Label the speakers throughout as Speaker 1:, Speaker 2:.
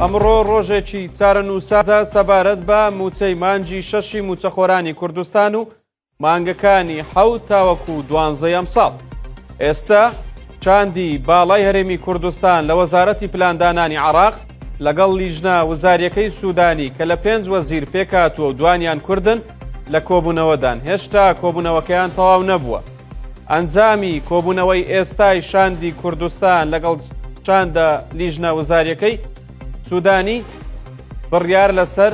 Speaker 1: ئەمڕۆ ڕۆژێکی چارەنووسە سەبارەت بە موچەی مانجی شەشی موچەخۆرانی کوردستان و مانگەکانی 7 تاوەکو 12 ساڵ. ئێستا چاندی باڵای هەرێمی کوردستان لە وەزارەتی پلاندانانی عێراق لەگەڵ لیژنە وزاریەکەی سوودانی کە لە 5 وەزیر پێکاتووە و دوانیان کوردن لە کۆبوونەوەدان. هێشتا کۆبوونەوەکەیان تەواو نەبووە. ئەنجامی کۆبوونەوەی ئێستای شاندی کوردستان لەگەڵ چاندە لیژنە وزاریەکەی سوودانی بڕیار لەسەر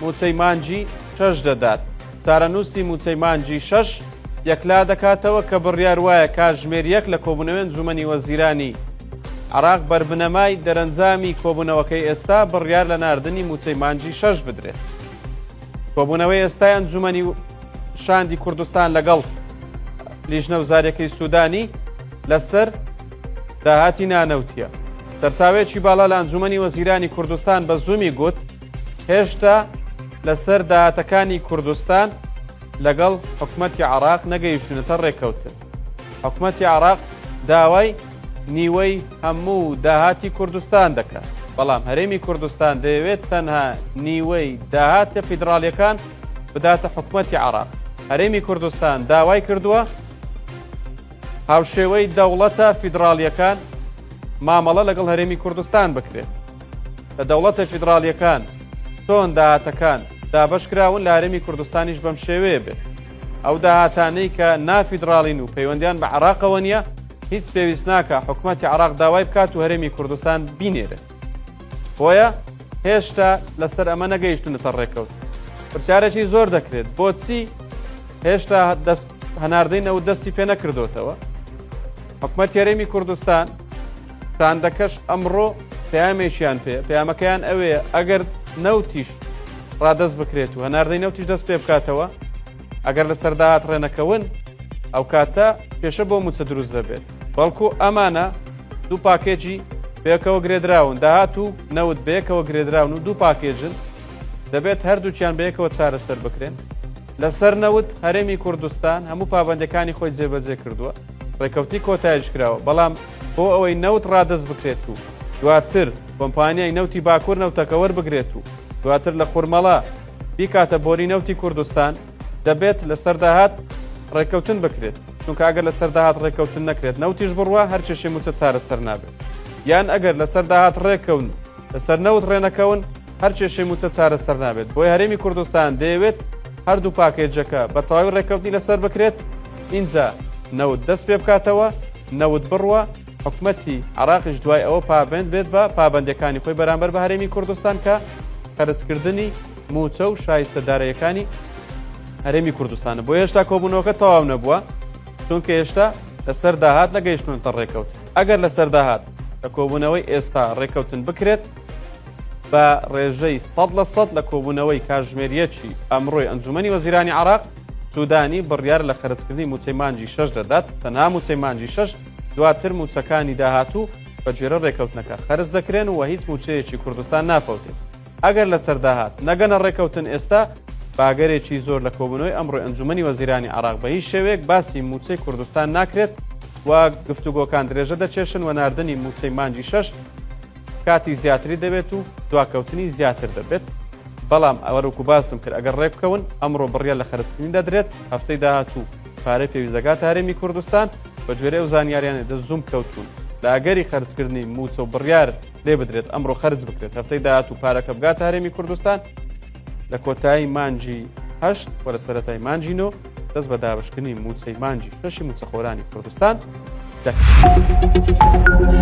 Speaker 1: موچەی مانجی شەش دەدات. چارەنووسی موچەی مانجی شەش یەکلا دەکاتەوە کە بڕیار وایە کاتژمێریەک لە کۆبوونەوەی ئەنجومەنی وەزیرانی عێراق بەربنەمای دەرەنجامی کۆبوونەوەکەی ئێستا بڕیار لە ناردنی موچەی مانجی شەش بدرێت. کۆبوونەوەی ئێستای ئەنجومەنی شاندی کوردستان لەگەڵ لیژنە وزاریەکەی سوودانی لەسەر داهاتی نانەوتیە. سەرچاوێکی باڵا لە ئەنجومەنی وەزیرانی کوردستان بە زوومی گوت هێشتا لەسەر داهاتەکانی کوردستان لەگەڵ حکومەتی عێراق نەگەیشتونەتە ڕێکەوتن. حکومەتی عێراق داوای نیوەی هەموو داهاتی کوردستان دەکات، بەڵام هەرێمی کوردستان دەیەوێت تەنها نیوەی داهاتە فیدراڵیەکان بداتە حکومەتی عێراق. هەرێمی کوردستان داوای کردووە هاوشێوەی دەوڵەتە فیدراڵیەکان مامەڵە لەگەڵ هەرێمی کوردستان بکرێت. لە دەوڵەتە فیدراڵیەکان چۆن داهاتەکان دابەشکراون لە هەرێمی کوردستانیش بەم شێوەیە بێت. ئەو داهاتانەی کە نافیدراڵین و پەیوەندیان بە عێراقەوە نییە هیچ پێویست ناکە حکومەتی عێراق داوای بکات و هەرێمی کوردستان بینێرێت. بۆیە هێشتا لەسەر ئەمە نەگەیشتونەتە ڕێکەوت. پرسیارێکی زۆر دەکرێت بۆچی هێشتا هەناردەی نەوت دەستی پێ نەکردوتەوە. حکومەتی هەرێمی کوردستان چاندەکەش ئەمڕۆ پەیامێکیان پێ پەیامەکەیان ئەوەیە ئەگەر نەوتیش ڕادەست بکرێت و هەناردەی نەوتیش دەست پێ بکاتەوە، ئەگەر لە سەرداهات ڕێنەکەون ئەو کاتە پێشە بۆ موچە دروست دەبێت. بەڵکو ئەمانە دوو پاکێجی بەیەکەوە گرێدراون، داهات و نەوت بەیەکەوە گرێدراون و دوو پاکێجن دەبێت هەردووچیان بەیەکەوە چارەسەر بکرێن. لەسەر نەوت هەرێمی کوردستان هەموو پابەندەکانی خۆی جێبەجێ کردووە، ڕێکەوتی کۆتایش کراوە، بەڵام بۆ ئەوەی نەوت ڕادەست بکرێت و دواتر کۆمپانیای نەوتی باکوور نەوتەکە وەربگرێت و دواتر لە خوورمەڵا بیکاتە بۆری نەوتی کوردستان دەبێت لە سەرداهات ڕێکەوتن بکرێت، چونکە ئەگەر لە سەرداهات ڕێکەوتن نەکرێت نەوتیش بڕوە هەر چێشێ موچە چارەسەر نابێت، یان ئەگەر لە سەرداهات ڕێکەون لەسەر نەوت ڕێنەکەون هەر چێشێ موچە چارەسەر نابێت. بۆی هەرێمی کوردستان دەیەوێت هەردوو پاکێجەکە بە تەواوی ڕێکەوتنی لەسەر بکرێت، ئینجا نەوت دەست پێ بکاتەوە، نەوت بڕوە، حکومەتی عێراقیش دوای ئەوە پابند بێت بە پابەندەکانی خۆی بەرامبەر بە هەرێمی کوردستان کە خەرجکردنی موچە و شایستەدارەیەکانی هەرێمی کوردستانە. بۆ هێشتا کۆبوونەوەکە تەواو نەبووە، چونکە هێشتا لەسەر داهات نەگەیشتونەتە ڕێکەوت. ئەگەر لەسەر داهات لە کۆبوونەوەی ئێستا ڕێکەوتن بکرێت بە ڕێژەی 100% لە کۆبوونەوەی کاتژمێریەکی ئەمڕۆی ئەنجومەنی وەزیرانی عێراق سوودانی بڕیار لە خەرجکردنی موچەی مانجی شەش دەدات. تەنها موچەی مانجی شەش دواتر موچەکانی داهاتوو بە جێرە ڕێکەوتنەکە خەرج دەکرێن و هیچ موچەیەکی کوردستان نافەوتێت. ئەگەر لەسەر داهات نەگەنە ڕێکەوتن ئێستا باگەرێکی زۆر لە کۆبوونەوەی ئەمڕۆی ئەنجومەنی وەزیرانی عێراق بە هیچ شێوەیەک باسی موچەی کوردستان ناکرێت و گفتوگۆکان درێژە دەچێشن و ناردنی موچەی مانجی شەش کاتی زیاتری دەبێت و دواکەوتنی زیاتر دەبێت. بەڵام ئەوەروکو باسم کرد ئەگەر ڕێک بکەون ئەمڕۆ بڕیار لە خەرجکردنی دەدرێت، هەفتەی داهاتوو پارەی پێویستەکاتە هەرێمی کوردستان بە جۆرە و زانیاریانێ دەزوم کەوتون لە ئەگەری خەرجکردنی موچە و بڕیار لێ بدرێت ئەمڕۆ خەرج بکرێت، هەفتەی داهاتوو پارەکە بگاتە هەرێمی کوردستان لە کۆتایی مانجی هەشت وەرە سەرەتای مانجی نۆ دەست بە دابشکردنی موچەی مانجی شەشی موچەخۆرانی کوردستان دەکرێت.